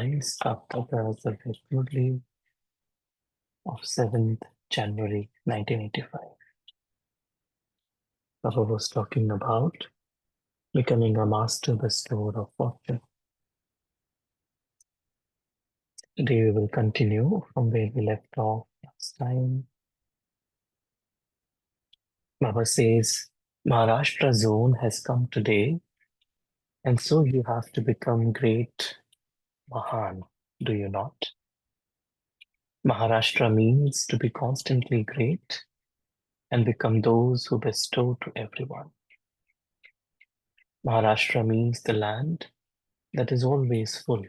Lines after the Murli of 7th January 1985. Baba was talking about becoming a master bestower of fortune. Today we will continue from where we left off last time. Baba says, Maharashtra zone has come today, and so you have to become great, Mahan, do you not? Maharashtra means to be constantly great and become those who bestow to everyone. Maharashtra means the land that is always full.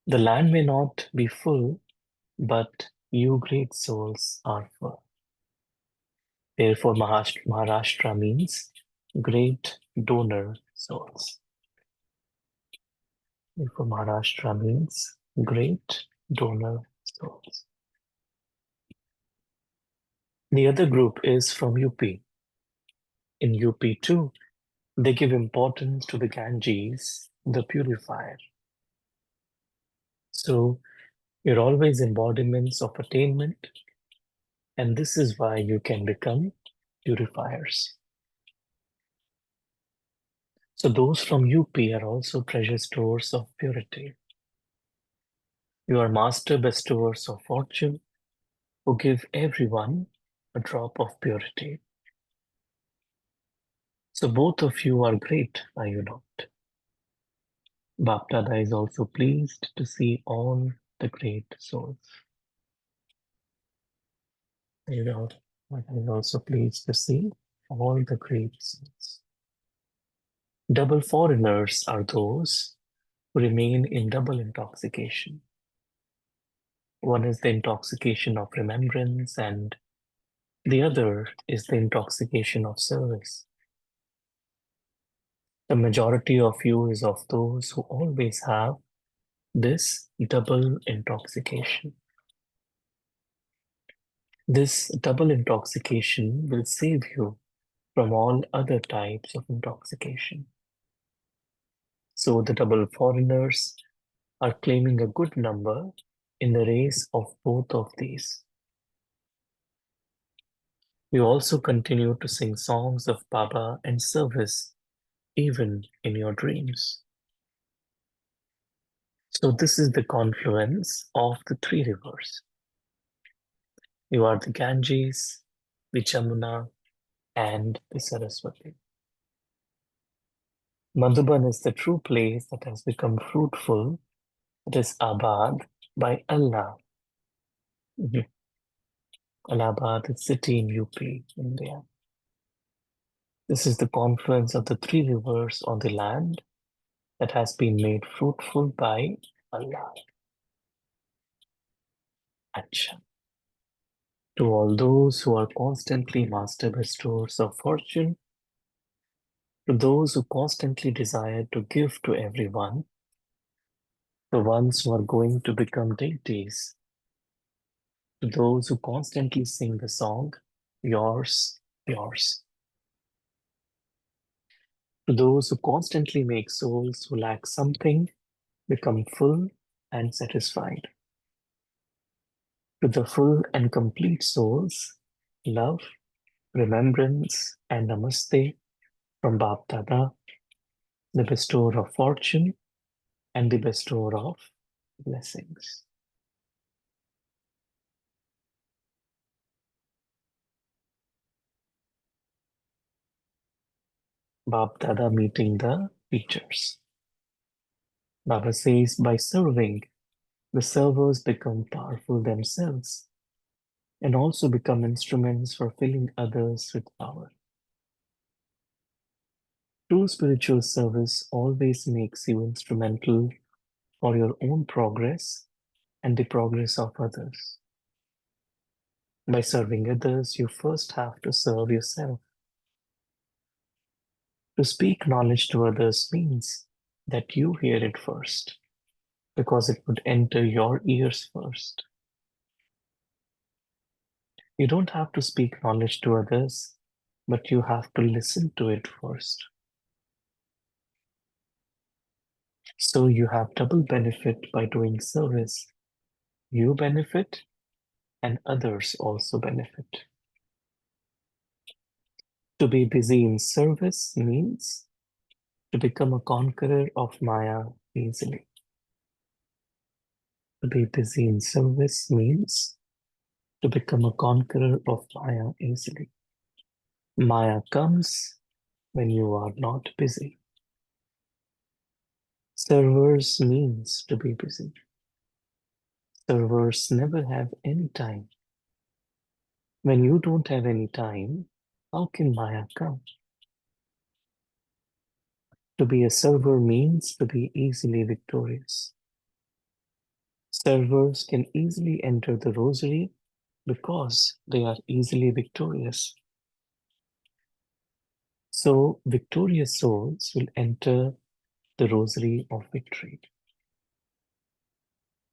The land may not be full, but you great souls are full. Therefore, Maharashtra means great donor souls. Therefore, Maharashtra means great donor souls. The other group is from UP. In UP too, they give importance to the Ganges, the purifier. So you're always embodiments of attainment, and this is why you can become purifiers. So those from UP are also treasure stores of purity. You are master bestowers of fortune who give everyone a drop of purity. So both of you are great, are you not? Bapdada is also pleased to see all the great souls. You know, Bapdada is also pleased to see all the great souls. Double foreigners are those who remain in double intoxication. One is the intoxication of remembrance, and the other is the intoxication of service. The majority of you is of those who always have this double intoxication. This double intoxication will save you from all other types of intoxication. So the double foreigners are claiming a good number in the race of both of these. You also continue to sing songs of Baba and service even in your dreams. So this is the confluence of the three rivers. You are the Ganges, the Jamuna, and the Saraswati. Madhuban is the true place that has become fruitful. It is Abad by Allah. Allahabad is city in UP, India. This is the confluence of the three rivers on the land that has been made fruitful by Allah. Acha. To all those who are constantly master bestowers of fortune, to those who constantly desire to give to everyone, the ones who are going to become deities, to those who constantly sing the song, yours, yours. To those who constantly make souls who lack something become full and satisfied. To the full and complete souls, love, remembrance, and namaste from Bap Dada, the bestower of fortune and the bestower of blessings. Bap Dada meeting the teachers. Baba says, by serving, the servers become powerful themselves and also become instruments for filling others with power. True spiritual service always makes you instrumental for your own progress and the progress of others. By serving others, you first have to serve yourself. To speak knowledge to others means that you hear it first, because it would enter your ears first. You don't have to speak knowledge to others, but you have to listen to it first. So you have double benefit by doing service. You benefit and others also benefit. To be busy in service means to become a conqueror of Maya easily. To be busy in service means to become a conqueror of Maya easily. Maya comes when you are not busy. Servers means to be busy. Servers never have any time. When you don't have any time, how can Maya come? To be a server means to be easily victorious. Servers can easily enter the rosary because they are easily victorious. So, victorious souls will enter the rosary of victory.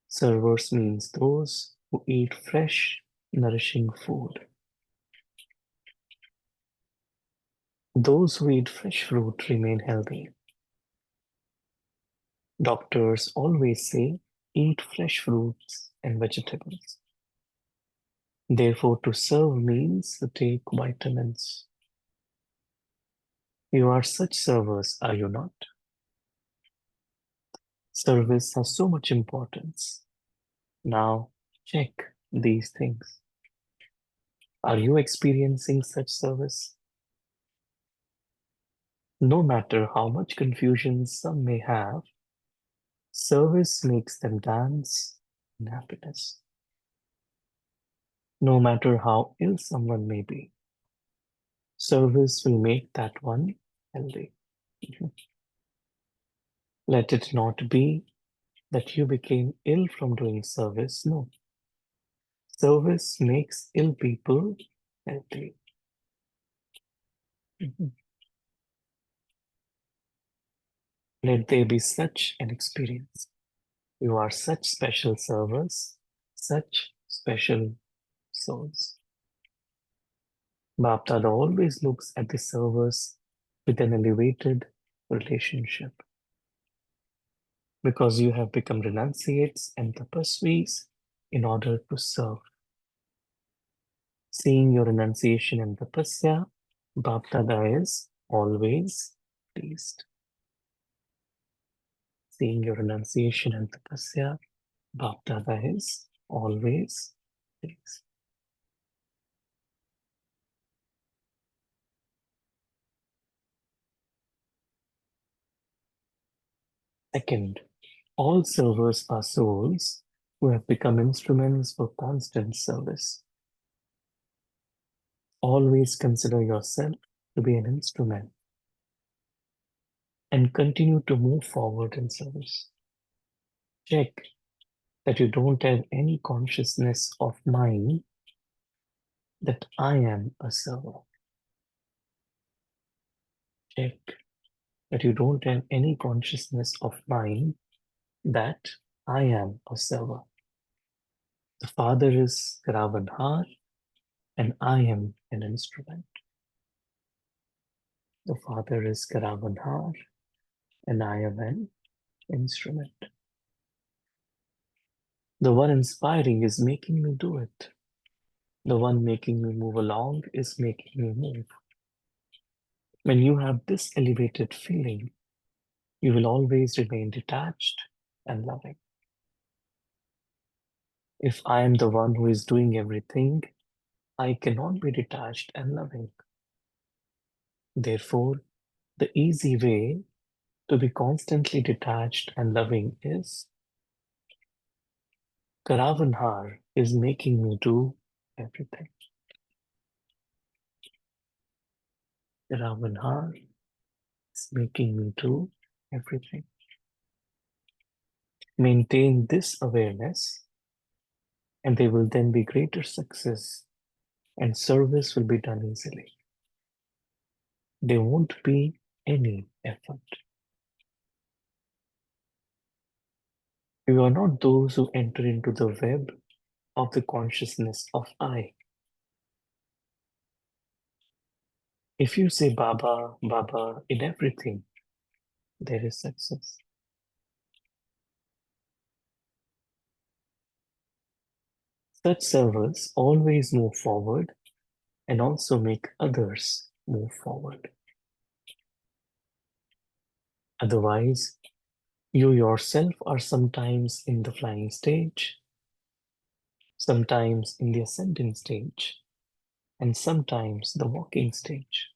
Servers means those who eat fresh, nourishing food. Those who eat fresh fruit remain healthy. Doctors always say eat fresh fruits and vegetables. Therefore, to serve means to take vitamins. You are such servers, are you not? Service has so much importance. Now, check these things. Are you experiencing such service? No matter how much confusion some may have, service makes them dance in happiness. No matter how ill someone may be, service will make that one healthy. Let it not be that you became ill from doing service. No. Service makes ill people healthy. Mhm. Let there be such an experience. You are such special servers, such special souls. Bapdada always looks at the servers with an elevated relationship. Because you have become renunciates and tapasvis in order to serve. Seeing your renunciation and tapasya, Bapdada is always pleased. Seeing your renunciation and tapasya, Bapdada is always pleased. Second, all servers are souls who have become instruments for constant service. Always consider yourself to be an instrument and continue to move forward in service. Check that you don't have any consciousness of mind that I am a server. Check that you don't have any consciousness of mind that I am a server. The Father is Ravanhar and I am an instrument. The Father is Karavanhar and I am an instrument. The one inspiring is making me do it. The one making me move along is making me move. When you have this elevated feeling, you will always remain detached and loving. If I am the one who is doing everything, I cannot be detached and loving. Therefore, the easy way to be constantly detached and loving is Karavanhar is making me do everything. Karavanhar is making me do everything. Maintain this awareness, and there will then be greater success, and service will be done easily. There won't be any effort. You are not those who enter into the web of the consciousness of I. If you say Baba, Baba in everything, there is success. Such servers always move forward and also make others move forward. Otherwise, you yourself are sometimes in the flying stage, sometimes in the ascending stage, and sometimes the walking stage.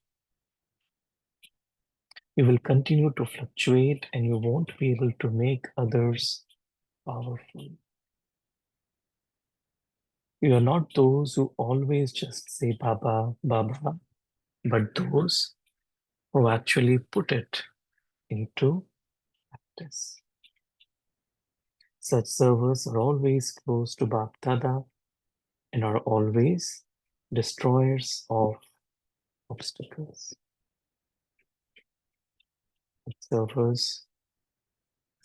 You will continue to fluctuate and you won't be able to make others powerful. You are not those who always just say Baba, Baba, but those who actually put it into practice. Such servers are always close to Bap Dada and are always destroyers of obstacles. Such servers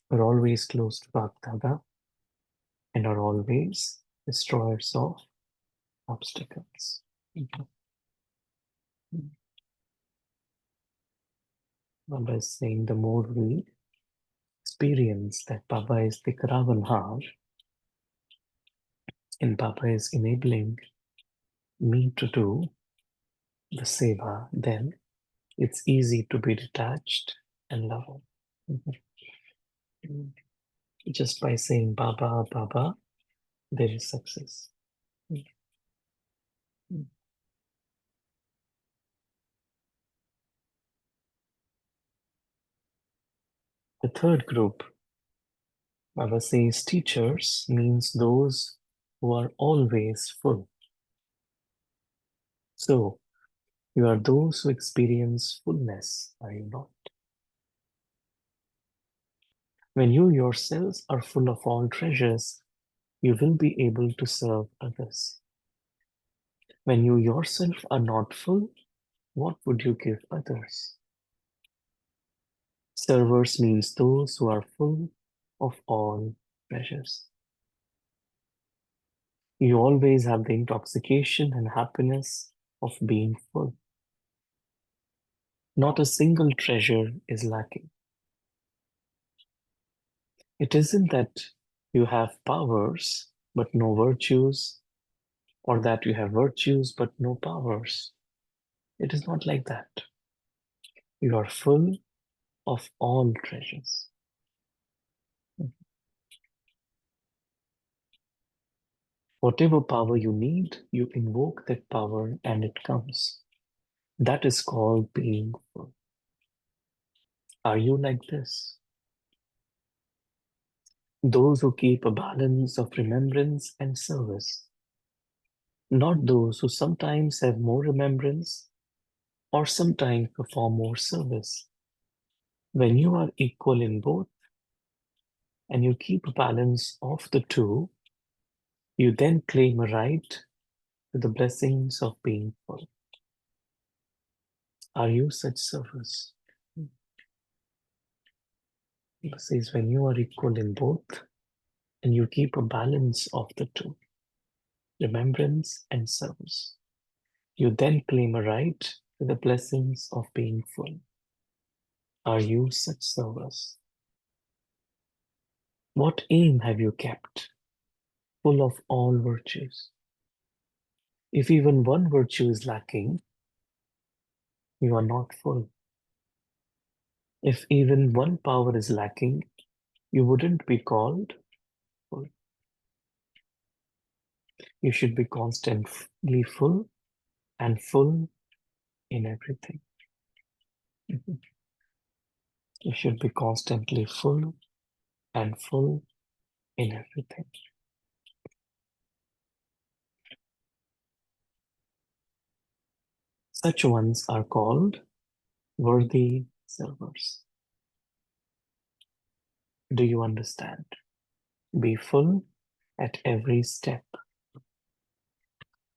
are always close to Bap Dada and are always destroyers of obstacles. Baba is saying the more we experience that Baba is the Karavanhar and Baba is enabling me to do the seva, then it's easy to be detached and loving. Just by saying Baba, Baba, there is success. The third group, Baba says teachers means those who are always full. So, you are those who experience fullness, are you not? When you yourselves are full of all treasures, you will be able to serve others. When you yourself are not full, what would you give others? Servers means those who are full of all treasures. You always have the intoxication and happiness of being full. Not a single treasure is lacking. It isn't that you have powers but no virtues, or that you have virtues but no powers. It is not like that. You are full of all treasures. Whatever power you need, you invoke that power and it comes. That is called being full. Are you like this? Those who keep a balance of remembrance and service, not those who sometimes have more remembrance or sometimes perform more service. When you are equal in both and you keep a balance of the two, you then claim a right to the blessings of being full. Are you such servers? It says when you are equal in both and you keep a balance of the two, remembrance and service, you then claim a right to the blessings of being full. Are you such servers? What aim have you kept? Full of all virtues. If even one virtue is lacking, you are not full. If even one power is lacking, you wouldn't be called full. You should be constantly full and full in everything. You should be constantly full and full in everything. Such ones are called worthy servers. Do you understand? Be full at every step.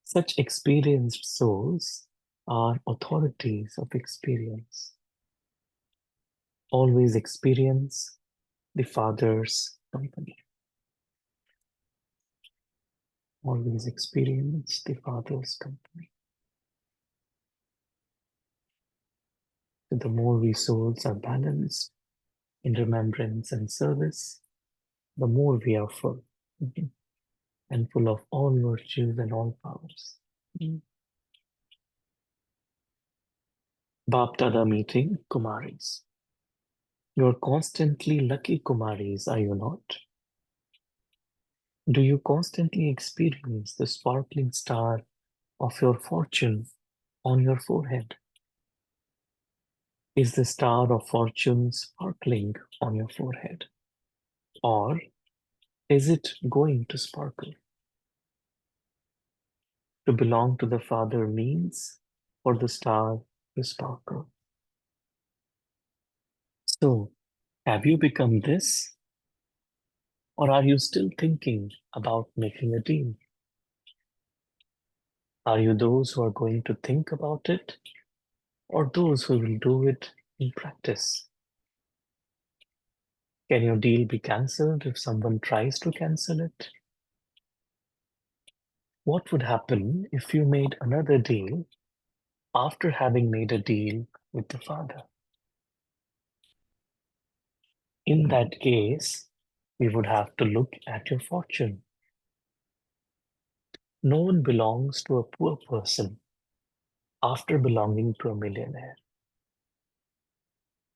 Such experienced souls are authorities of experience. Always experience the Father's company. Always experience the Father's company. So the more we souls are balanced in remembrance and service, the more we are full. and full of all virtues and all powers. Baptada meeting Kumaris. You're constantly lucky Kumaris, are you not? Do you constantly experience the sparkling star of your fortune on your forehead? Is the star of fortune sparkling on your forehead? Or is it going to sparkle? To belong to the Father means for the star to sparkle. So, have you become this? Or are you still thinking about making a deal? Are you those who are going to think about it, or those who will do it in practice? Can your deal be cancelled if someone tries to cancel it? What would happen if you made another deal after having made a deal with the Father? In that case, we would have to look at your fortune. No one belongs to a poor person after belonging to a millionaire.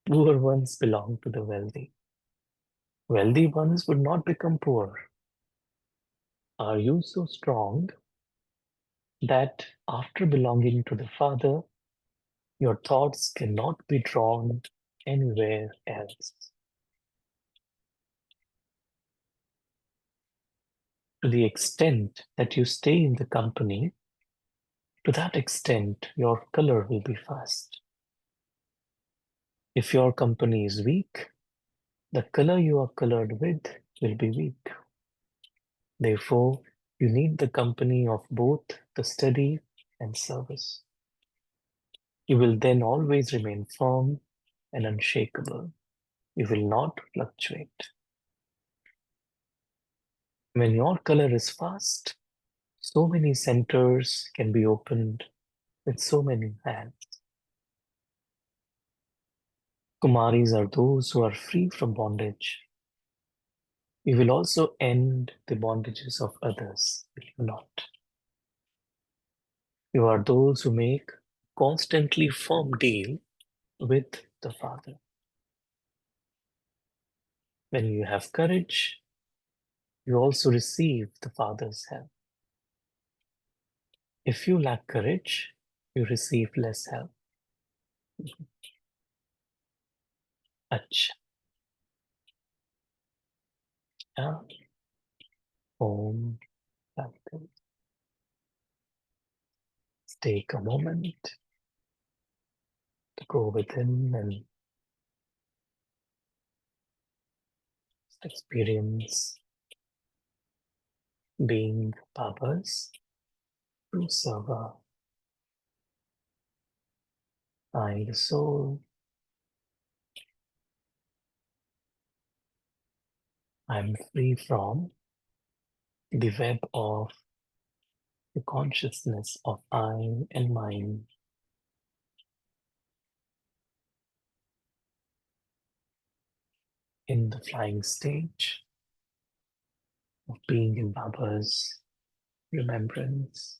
Poor ones belong to the wealthy. Wealthy ones would not become poor. Are you so strong that after belonging to the Father, your thoughts cannot be drawn anywhere else? To the extent that you stay in the company, to that extent your color will be fast. If your company is weak, the color you are colored with will be weak. Therefore, you need the company of both the study and service. You will then always remain firm and unshakable. You will not fluctuate. When your color is fast, so many centers can be opened with so many hands. Kumaris are those who are free from bondage. You will also end the bondages of others, will you not? You are those who make constantly firm deal with the Father. When you have courage, you also receive the Father's help. If you lack courage, you receive less help. Achha. Om Shanti. Take a moment to go within and experience being Baba's true server. I, the soul, I'm free from the web of the consciousness of I and mine. In the flying stage of being in Baba's remembrance.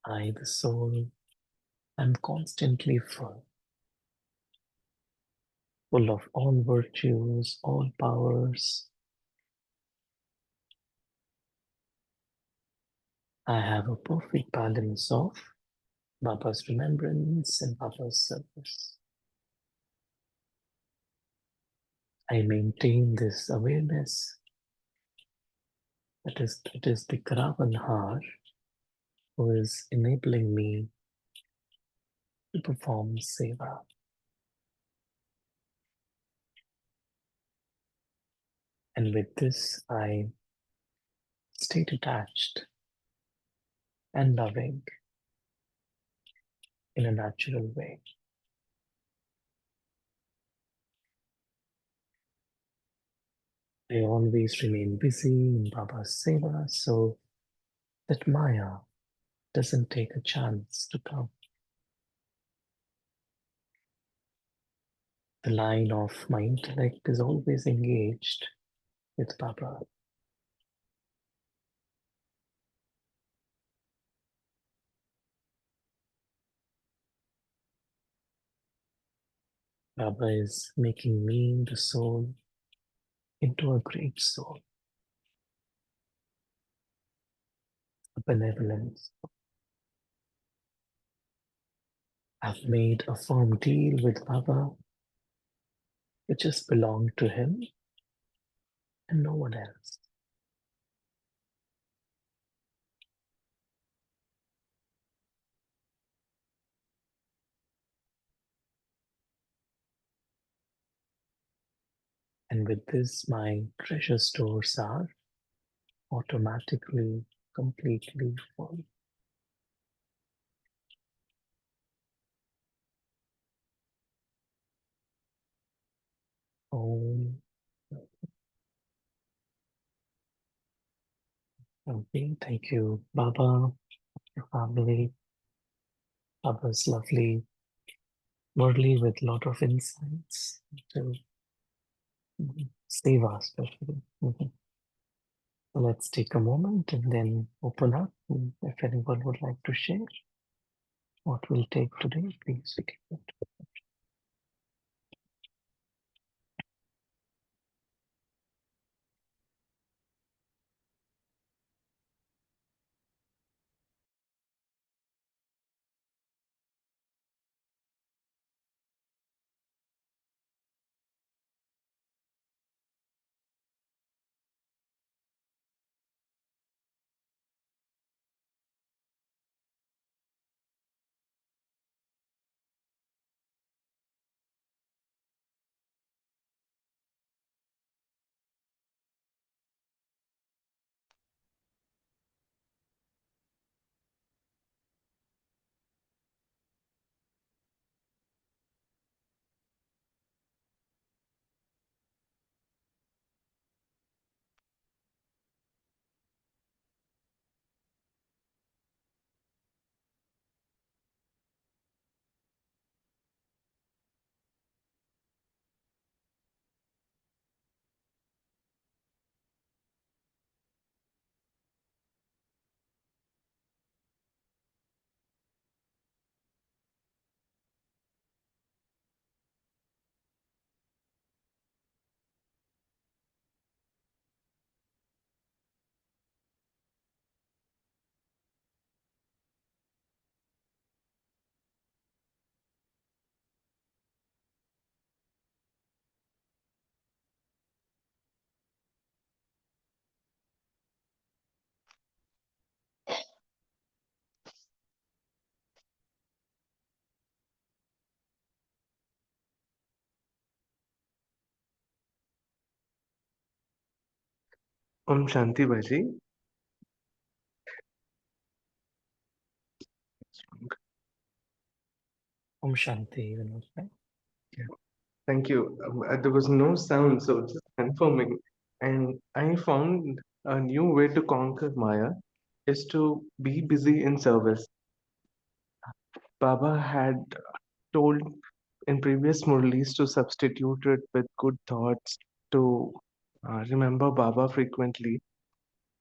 I, the soul, am constantly full of all virtues, all powers. I have a perfect balance of Baba's remembrance and Baba's service. I maintain this awareness that it is the Karavanhar who is enabling me to perform seva. And with this, I stay detached and loving in a natural way. I always remain busy in Baba's seva so that Maya doesn't take a chance to come. The line of my intellect is always engaged with Baba. Baba is making me, the soul, into a great soul, a benevolence. I've made a firm deal with Baba which just belong to him and no one else. And with this, my treasure stores are automatically, completely full. Om. Okay, thank you, Baba, your family. Baba's lovely Murli with lot of insights to save us, especially. So let's take a moment and then open up. If anyone would like to share what we'll take today, please begin it. Om Shanti Bhaji. Om Shanti, Vinod. Yeah. Thank you. There was no sound, so just confirming. And I found a new way to conquer Maya is to be busy in service. Baba had told in previous Murlis to substitute it with good thoughts, to remember Baba frequently.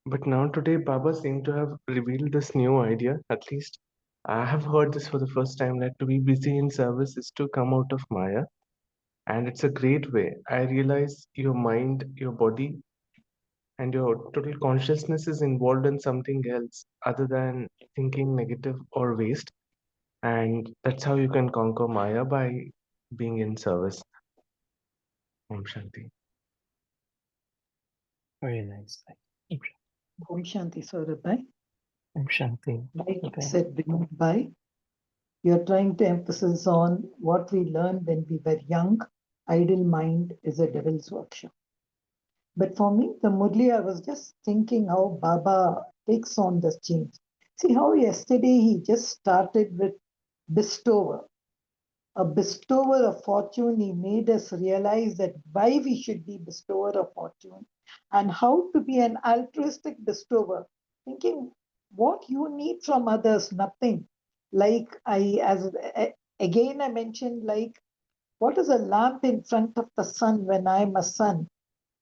But now today, Baba seemed to have revealed this new idea. At least I have heard this for the first time, that to be busy in service is to come out of Maya. And it's a great way. I realize your mind, your body, and your total consciousness is involved in something else other than thinking negative or waste. And that's how you can conquer Maya, by being in service. Om Shanti. Very nice. Om Shanti Saurabh. Om Shanti. Like Okay. said Vinod Bhai, you're trying to emphasize on what we learned when we were young. Idle mind is a devil's workshop. But for me, the Murli, I was just thinking how Baba takes on this change. See how yesterday he just started with bestower, a bestower of fortune. He made us realize that why we should be bestower of fortune and how to be an altruistic bestower, thinking what you need from others, nothing. Like I, as again I mentioned, like What is a lamp in front of the sun when I am a sun?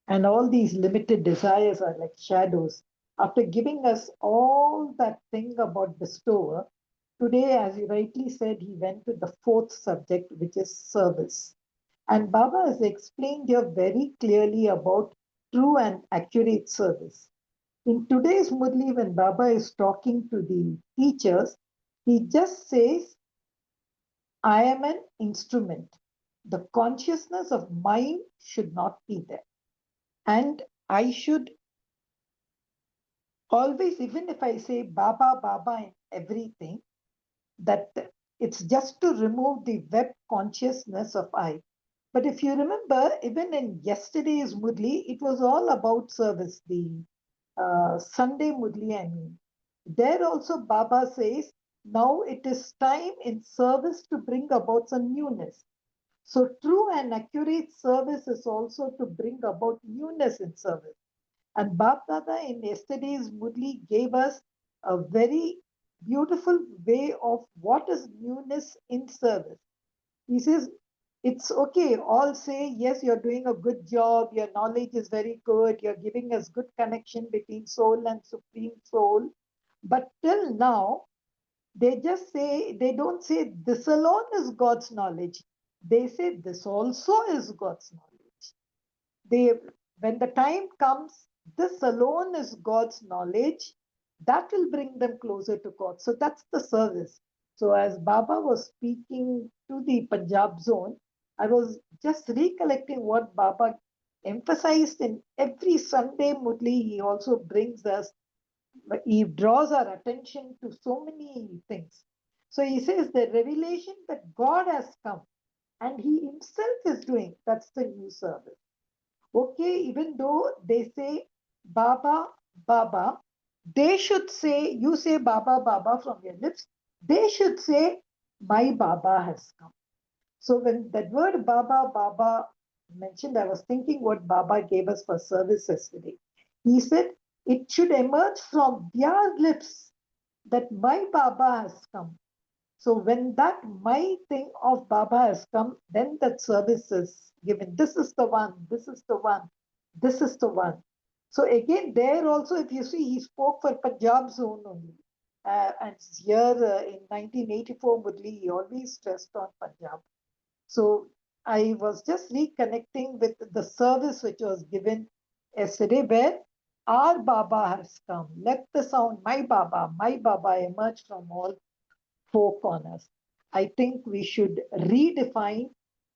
And all these limited desires are like shadows. After giving us all that thing about bestower, today, as you rightly said, he went to the fourth subject, which is service. And Baba has explained here very clearly about true and accurate service. In today's Murli, when Baba is talking to the teachers, he just says, I am an instrument. The consciousness of mind should not be there. And I should always, even if I say Baba, Baba in everything, that it's just to remove the web consciousness of I. But if you remember, even in yesterday's Murli, it was all about service, the Sunday Murli, I mean. There also Baba says, now it is time in service to bring about some newness. So true and accurate service is also to bring about newness in service. And Bab Dada in yesterday's Murli gave us a very beautiful way of what is newness in service. He says, it's okay, all say, yes, you're doing a good job, your knowledge is very good, you're giving us good connection between soul and supreme soul. But till now, they just say, they don't say this alone is God's knowledge. They say this also is God's knowledge. They, when the time comes, this alone is God's knowledge, that will bring them closer to God. So that's the service. So as Baba was speaking to the Punjab zone, I was just recollecting what Baba emphasized in every Sunday Murli. He also brings us, he draws our attention to so many things. So he says the revelation that God has come and he himself is doing, that's the new service. Okay, even though they say Baba, Baba, they should say, you say Baba, Baba from your lips, they should say, my Baba has come. So when that word Baba, Baba mentioned, I was thinking what Baba gave us for service yesterday. He said, it should emerge from their lips that my Baba has come. So when that my thing of Baba has come, then that service is given. This is the one, this is the one, this is the one. So again, there also, if you see, he spoke for Punjab zone only. And here in 1984 Murli, he always stressed on Punjab. So I was just reconnecting with the service which was given yesterday, where our Baba has come. Let the sound, my Baba emerge from all four corners. I think we should redefine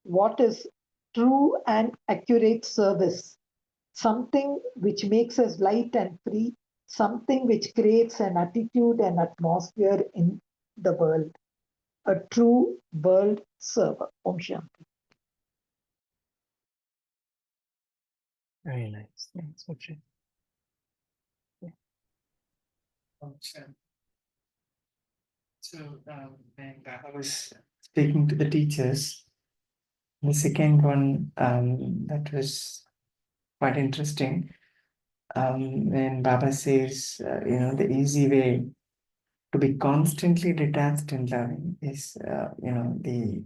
what is true and accurate service, something which makes us light and free, something which creates an attitude and atmosphere in the world, a true world server. Om Shanti. Very nice. Thanks for sharing. Sure. So when I was speaking to the teachers, the second one that was quite interesting. When Baba says, the easy way to be constantly detached and loving is, the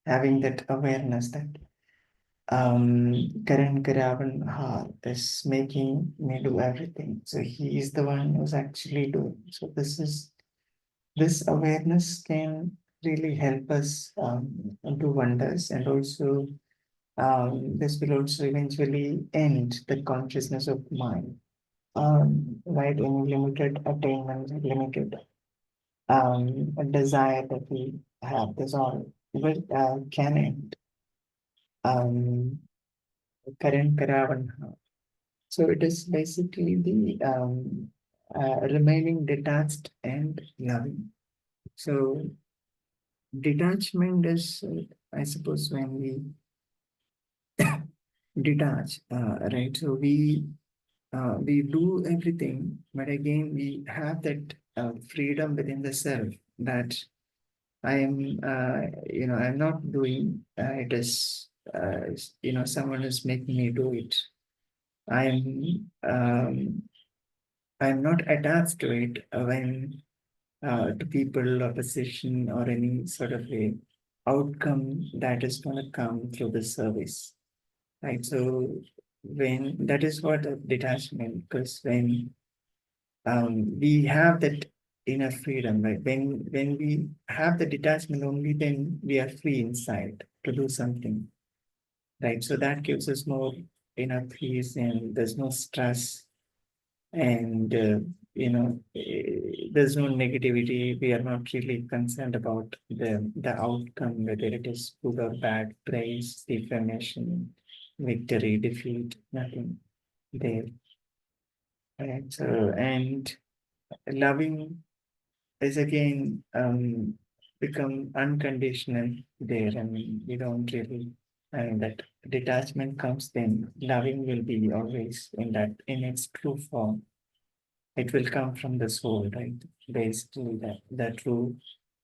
having that awareness that Karan Karavan Har is making me do everything. So he is the one who's actually doing. So this awareness can really help us do wonders, and also this will also eventually end the consciousness of mind. Right, in limited attainment, limited desire that we have, this all can end. Karan Karavan. So it is basically the remaining detached and loving. So detachment is, I suppose, when we detach, right? So we do everything, but again we have that freedom within the self that I am, I'm not doing. It is, someone is making me do it. I'm not attached to it when to people or position or any sort of way outcome that is going to come through the service, right? So when that is what a detachment, because when we have that inner freedom, right? When we have the detachment, only then we are free inside to do something, right? So that gives us more inner peace, and there's no stress, and there's no negativity. We are not really concerned about the outcome, whether it is good or bad, praise, defamation, victory, defeat, nothing there, right? So, and loving is again become unconditional there. I mean, we don't really, and that detachment comes, then loving will be always in that, in its true form. It will come from the soul, right? Basically, the true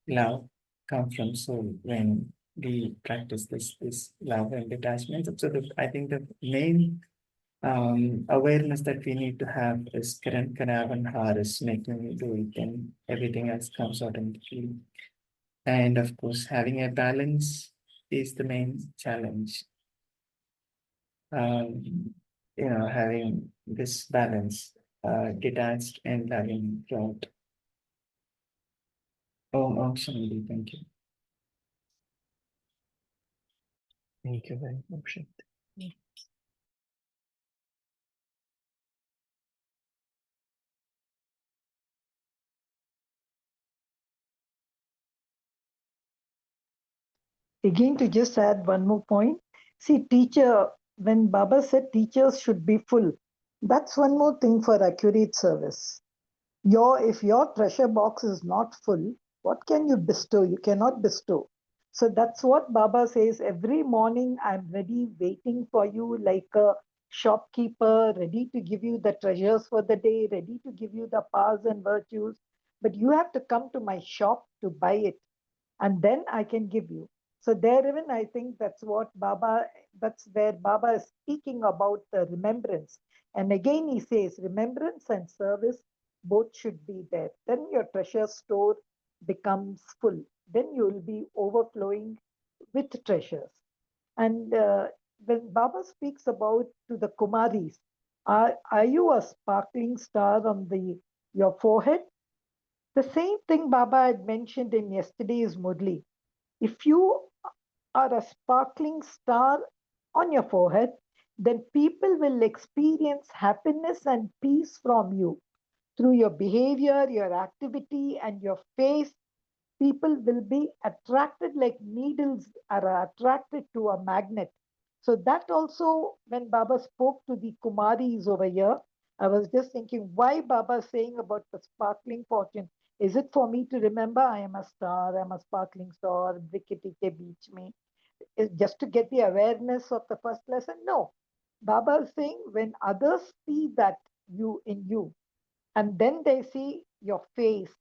love comes from soul when we practice this love and detachment. So I think the main awareness that we need to have is Karan Kanavan Har is making me do it, and everything else comes automatically. And of course, having a balance is the main challenge. Having this balance, detached and loving throughout. Om Shanti, thank you. Thank you very much. Again, to just add one more point. See, when Baba said teachers should be full, that's one more thing for accurate service. If your treasure box is not full, what can you bestow? You cannot bestow. So that's what Baba says. Every morning I'm ready, waiting for you like a shopkeeper, ready to give you the treasures for the day, ready to give you the powers and virtues. But you have to come to my shop to buy it, and then I can give you. So there even I think that's where Baba is speaking about the remembrance. And again he says remembrance and service both should be there. Then your treasure store becomes full. Then you will be overflowing with treasures. And when Baba speaks about to the Kumaris, are you a sparkling star on your forehead? The same thing Baba had mentioned in yesterday's Murli. If you are a sparkling star on your forehead, then people will experience happiness and peace from you through your behavior, your activity, and your face. People will be attracted like needles are attracted to a magnet. So that also, when Baba spoke to the Kumaris over here, I was just thinking, why Baba is saying about the sparkling fortune? Is it for me to remember I am a star, I'm a sparkling star, Brikiti ke beach mein? Is just to get the awareness of the first lesson? No. Baba is saying when others see that you in you, and then they see your face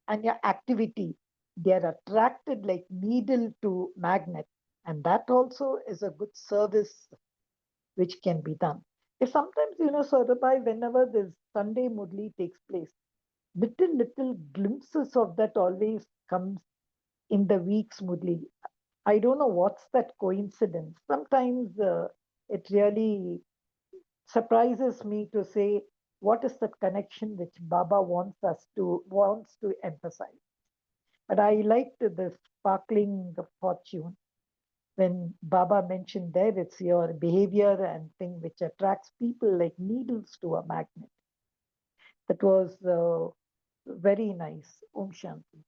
and your activity, they are attracted like needle to magnet. And that also is a good service which can be done. If sometimes, Saurabai, whenever this Sunday Murli takes place, little glimpses of that always comes in the week's Murli. I don't know what's that coincidence. Sometimes it really surprises me to say what is that connection which Baba wants to emphasize. But I liked the sparkling fortune when Baba mentioned there it's your behavior and thing which attracts people like needles to a magnet. That was very nice. Om Shanti.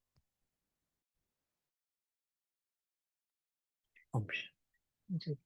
Om Shanti.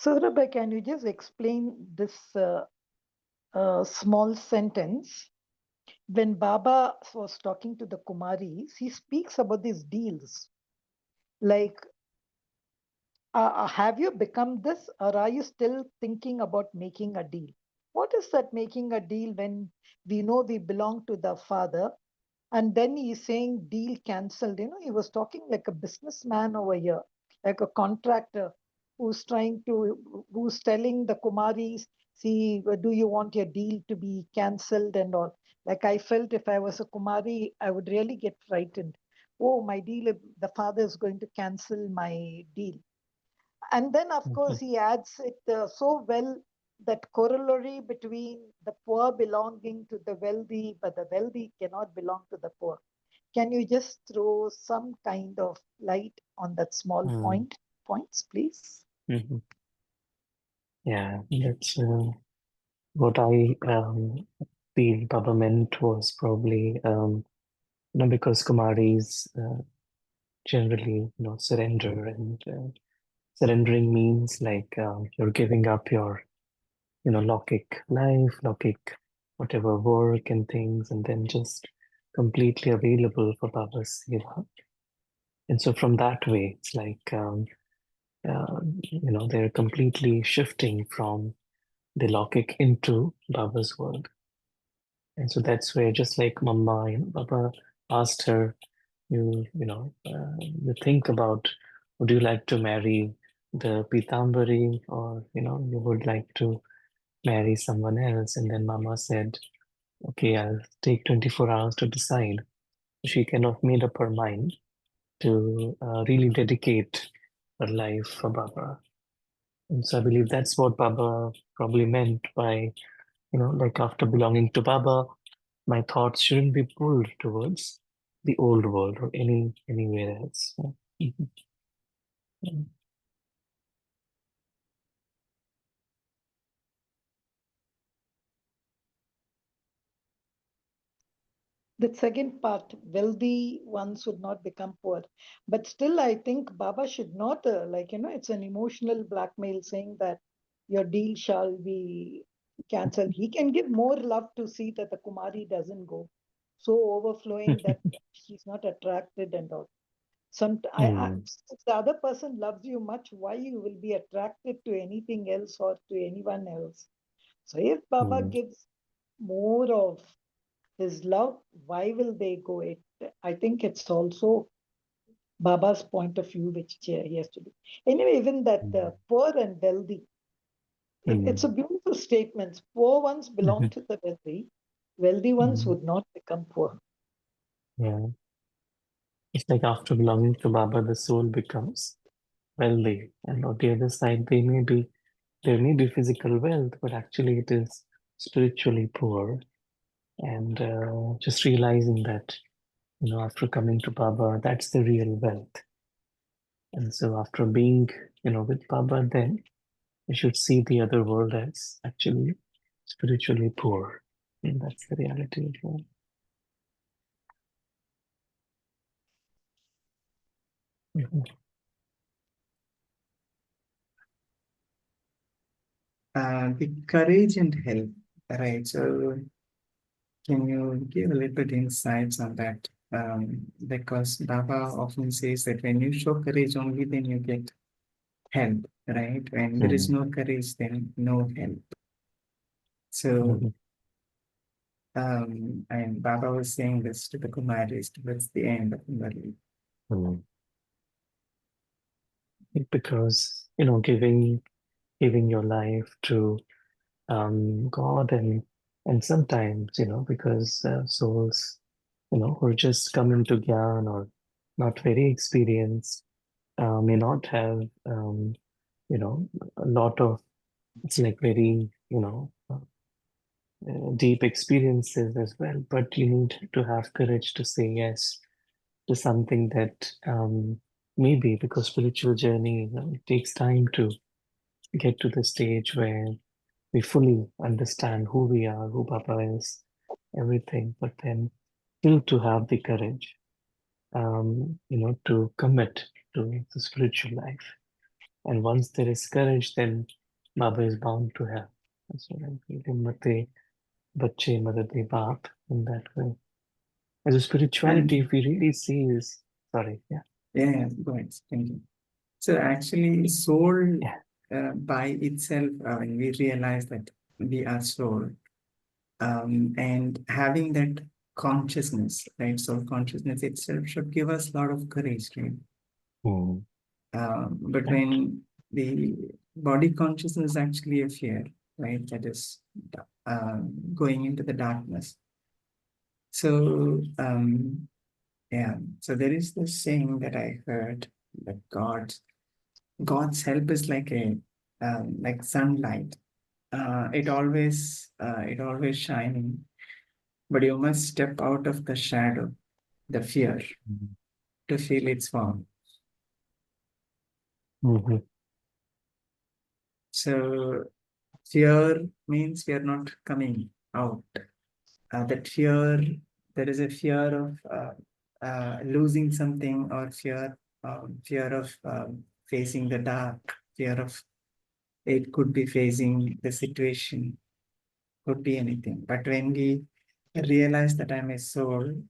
Rabbi, can you just explain this small sentence? When Baba was talking to the Kumaris, he speaks about these deals. Like, have you become this, or are you still thinking about making a deal? What is that making a deal when we know we belong to the Father? And then he's saying deal cancelled. He was talking like a businessman over here, like a contractor who's telling the Kumaris, see, do you want your deal to be cancelled and all? Like, I felt if I was a Kumari, I would really get frightened. Oh, my deal, the father is going to cancel my deal. And then, of course, he adds it so well, that corollary between the poor belonging to the wealthy, but the wealthy cannot belong to the poor. Can you just throw some kind of light on that small points, please? Mhm. Yeah, that's what I feel Baba meant was probably because Kumaris generally surrender, and surrendering means like you're giving up your Lokic life, Lokic whatever work and things, and then just completely available for Baba's seva. And so from that way, it's like they're completely shifting from the Lokic into Baba's world. And so that's where, just like Mama, Baba asked her, you think about, would you like to marry the Pitambari, or, you would like to marry someone else? And then Mama said, okay, I'll take 24 hours to decide. She kind of made up her mind to really dedicate her life for Baba. And so I believe that's what Baba probably meant by, like after belonging to Baba, my thoughts shouldn't be pulled towards the old world or anywhere else. Mhm. Mhm. The second part, wealthy ones should not become poor. But still, I think Baba should not, it's an emotional blackmail saying that your deal shall be cancelled. He can give more love to see that the Kumari doesn't go so overflowing that she's not attracted and all. Hmm. If the other person loves you much, why you will be attracted to anything else or to anyone else? So if Baba Hmm. gives more of his love, why will they go it? I think it's also Baba's point of view, which he has to do. Anyway, even that Hmm. poor and wealthy, it's a Hmm. beautiful statement. Poor ones belong Mhm. to the wealthy ones Hmm. would not become poor. Yeah. It's like after belonging to Baba, the soul becomes wealthy. And on the other side, there may be physical wealth, but actually it is spiritually poor. And just realizing that, after coming to Baba, that's the real wealth. And so after being, with Baba, then you should see the other world as actually spiritually poor. And that's the reality of it. Mhm. The courage and help, right? So can you give a little bit insights on that? Because Baba often says that when you show courage only, then you get help, right? When there is Mhm. no courage, then no help. So, Mhm. and Baba was saying this to the Kumaris towards the end of the Murli. Mhm. Because, giving your life to God, and sometimes, because souls, who are just coming to Gyan or not very experienced, may not have, you know, a lot of, it's like very, deep experiences as well. But you need to have courage to say yes to something that maybe, because spiritual journey, it takes time to get to the stage where we fully understand who we are, who Baba is, everything, but then still to have the courage, to commit to the spiritual life. And once there is courage, then Baba is bound to have. That's what I feel. Himmate bacche madade baap, in that way. As a spirituality, And if we really see is, sorry, yeah. yeah, go ahead. Thank you. So actually, soul Yeah. by itself, when we realize that we are soul, and having that consciousness, right? Soul consciousness itself should give us a lot of courage, right? Mm. But Right. when the body consciousness is actually a fear, right? That is going into the darkness. So yeah, so there is this saying that I heard that God's help is like sunlight. It always shining, but you must step out of the shadow, the fear, Mhm. to feel its warmth. Mhm. So fear means we are not coming out. That fear, there is a fear of losing something, or fear of facing the dark, fear of it could be facing the situation, could be anything. But when we realize that I'm a soul,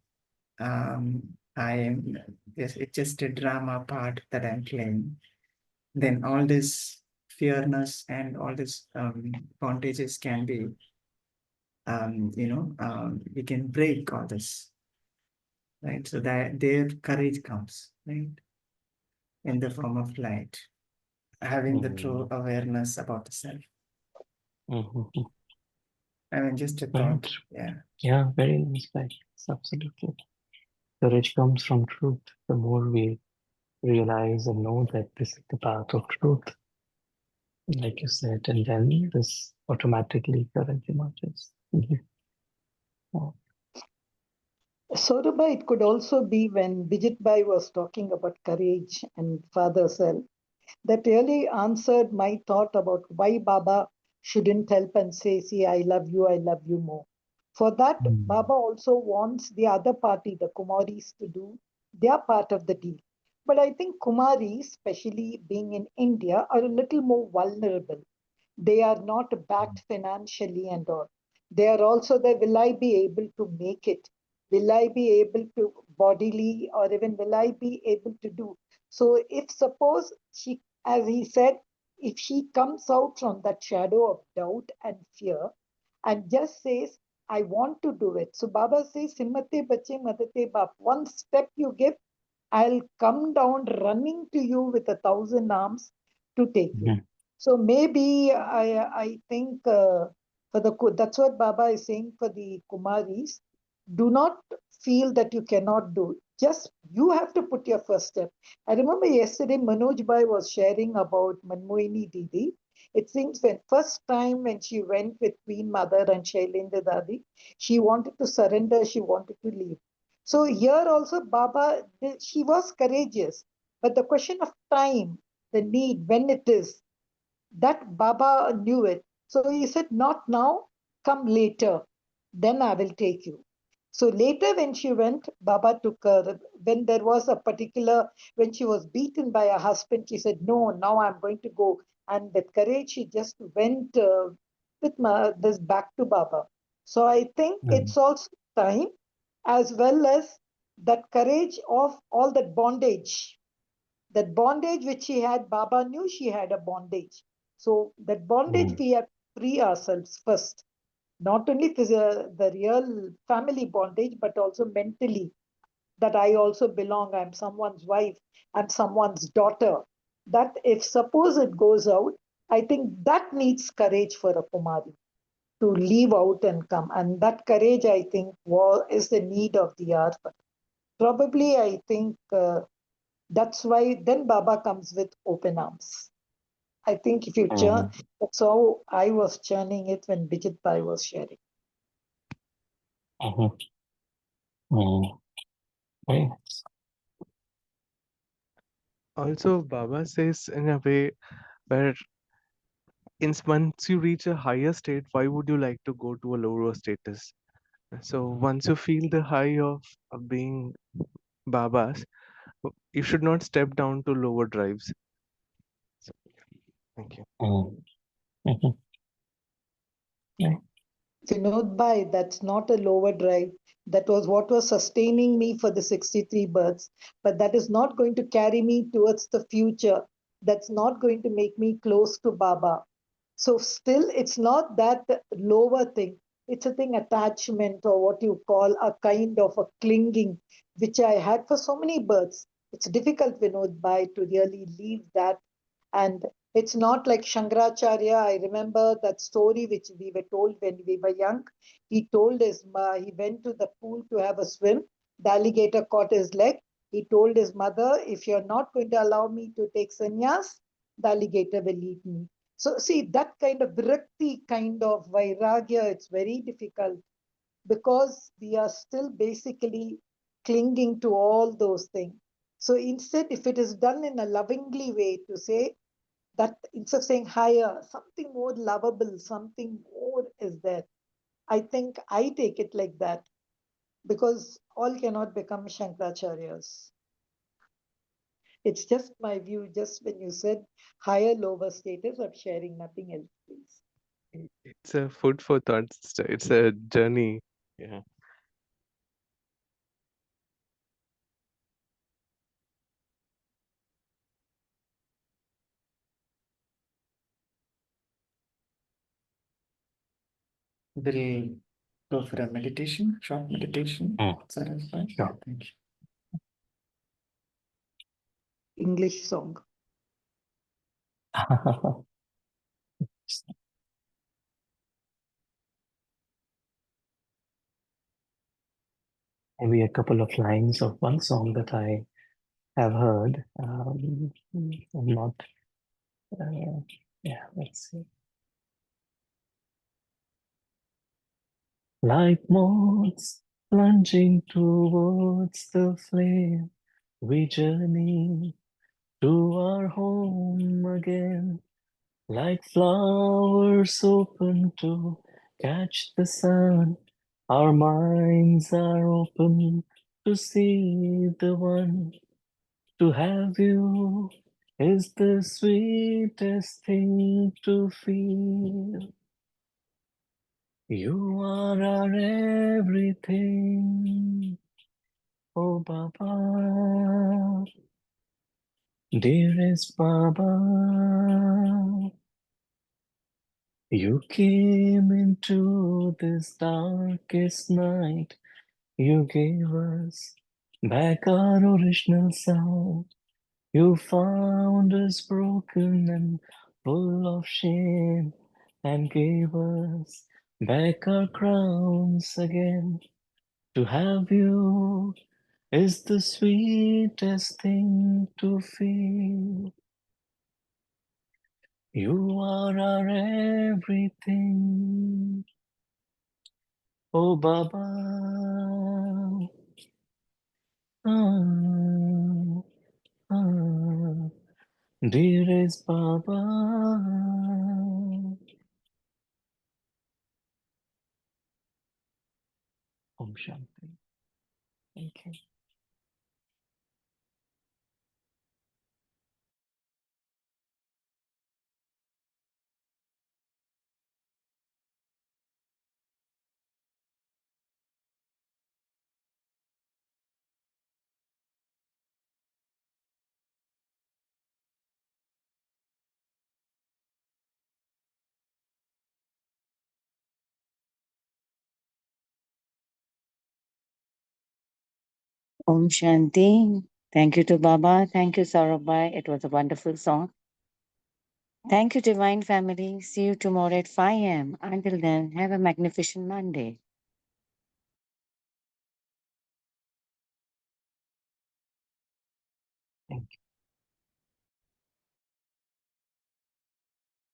I am it's just a drama part that I'm playing, then all this fearness and all this bondages can be, we can break all this, right? So that their courage comes, right, in the form of light, having the true Mhm. awareness about the self. Mhm. I mean, just a Very thought. true. Yeah. Yeah, very nice, right? Yes, absolutely. Courage comes from truth. The more we realize and know that this is the path of truth, like you said, and then this automatically courage emerges. Mhm. Oh. Soruba, it could also be when Bijit Bhai was talking about courage and father self. That really answered my thought about why Baba shouldn't help and say, see, I love you more. For that, Mm. Baba also wants the other party, the Kumaris, to do their part of the deal. But I think Kumaris, especially being in India, are a little more vulnerable. They are not backed financially and all. They are also there. Will I be able to make it? Will I be able to bodily, or even will I be able to do? So if suppose she, as he said, if she comes out from that shadow of doubt and fear and just says, I want to do it. So Baba says, Simmate bache madate bap. One step you give, I'll come down running to you with 1,000 arms to take you. Mhm. So maybe I think that's what Baba is saying for the Kumaris. Do not feel that you cannot do. Just you have to put your first step. I remember yesterday Manoj Bhai was sharing about Manmohini Didi. It seems when first time when she went with Queen Mother and Shailendra Dadi, she wanted to surrender, she wanted to leave. So here also Baba, she was courageous, but the question of time, the need, when it is, that Baba knew it. So he said, not now, come later, then I will take you. So later, when she went, Baba took her. When there was a particular, when she was beaten by her husband, she said, no, now I'm going to go. And with courage, she just went with this back to Baba. So I think Mm. it's also time, as well as that courage of all that bondage, that bondage which she had, Baba knew she had a bondage. So that bondage Mm. we have to free ourselves first. Not only the real family bondage, but also mentally that I also belong. I'm someone's wife. I'm someone's daughter. That if suppose it goes out, I think that needs courage for a Kumari to leave out and come. And that courage, I think, is the need of the hour. Probably, I think that's why then Baba comes with open arms. I think if you churn, Mhm. that's how I was churning it when Bijit Bhai was sharing. Mhm. Mm. Very nice. Also, Baba says in a way where once you reach a higher state, why would you like to go to a lower status? So once you feel the high of being Babas, you should not step down to lower drives. So Thank you. Mhm. Yeah. Vinod Bhai, that's not a lower drive. That was what was sustaining me for the 63 births. But that is not going to carry me towards the future. That's not going to make me close to Baba. So still, it's not that lower thing. It's a thing attachment or what you call a kind of a clinging, which I had for so many births. It's difficult, Vinod Bhai, to really leave that. And it's not like Shankaracharya. I remember that story which we were told when we were young. He told he went to the pool to have a swim. The alligator caught his leg. He told his mother, if you're not going to allow me to take sannyas, the alligator will eat me. So see, that kind of virakti, kind of vairagya, it's very difficult because we are still basically clinging to all those things. So instead, if it is done in a lovingly way to say, that instead of saying higher, something more lovable, something more is there. I think I take it like that because all cannot become Shankaracharyas. It's just my view, just when you said higher, lower status, I'm sharing nothing else, please. It's a food for thought, sister. It's a journey. Yeah. We'll go for a meditation, short meditation. Is that fine? Sure. Thank you. English song. Maybe a couple of lines of one song that I have heard. I'm not. Yeah, let's see. Like moths plunging towards the flame, we journey to our home again. Like flowers open to catch the sun, our minds are open to see the one. To have you is the sweetest thing to feel. You are our everything, oh Baba, dearest Baba. You came into this darkest night. You gave us back our original sound. You found us broken and full of shame and gave us back our crowns again. To have you is the sweetest thing to feel. You are our everything, oh Baba. Ah, ah, dearest Baba. Om Shanti. Thank you. Om Shanti. Thank you to Baba. Thank you, Saurabhai. It was a wonderful song. Thank you, Divine Family. See you tomorrow at 5 a.m. Until then, have a magnificent Monday.